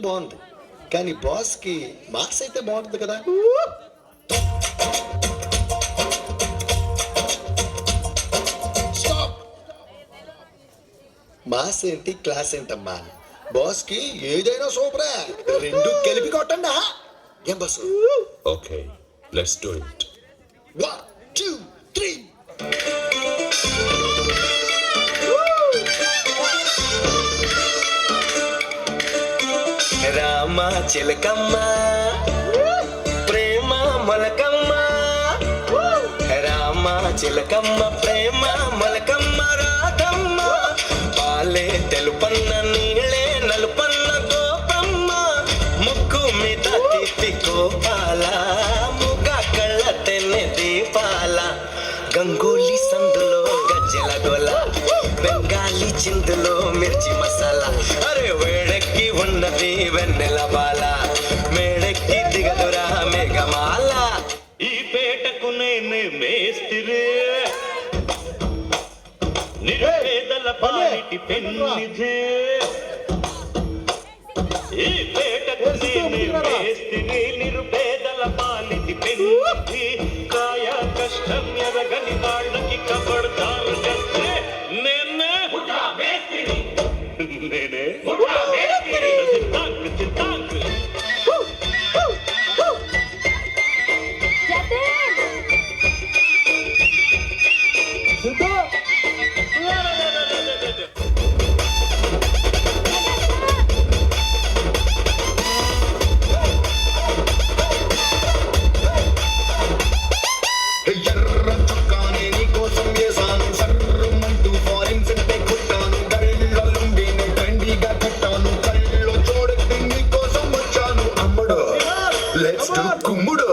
బాగుంది, కానీ బాస్ కి మార్క్స్ అయితే బాగుంటుంది కదా. మాస్ ఏంటి క్లాస్ ఏంటమ్మా, బాస్ కి ఏదైనా సూపరే, రెండు కలిపి కొట్టండి. ఏం bus? Okay, let's do it. 1 2 3. Rama చిలకమ్మ ప్రేమ మొలకమ్మ, రామ చిలకమ్మ ప్రేమ మొలకమ్మ రాధమ్మ, పాలే తెలుపన్న నీళ్ళే నలుపన్న గోపమ్మ, ముక్కు మీద తిత్తి గోపాల, ముగ కళ్ళ తెన్నె దీపాల, గంగోలి సందులో గజ్జల గోల, బెంగాలీ చిందులో మిర్చి మసాలా, అరే వేడెక్కి ఉన్నది వెన్నెల బాల, మేడెక్కి దిగదురా మేఘమాల, ఈ పేటకు నేనే మేస్తిరే, నిరుపేదల పాలిటి పెన్నిధే, ఈ పేటకు నేనే మేస్తిరే, నిరుపేదల పాలిటి పెన్నిధి, కాయ కష్టం ఎరగని వాళ్ళకి కబడ్దారు చేస్తే నేనే నేనే చిత్తాంక్ చిత్తాంక్. ఎర్ర చుక్కానే నీ కోసం వేసాను, సర్రమంటూ ఫారిన్ సెంటే కొట్టాను, గళ్ళలుండి నేను ట్రెండీగా కట్టాను, కళ్ళు చూడకి నీ కోసం వచ్చాను, అమ్ముడు లెట్స్ డు కుమ్ముడు.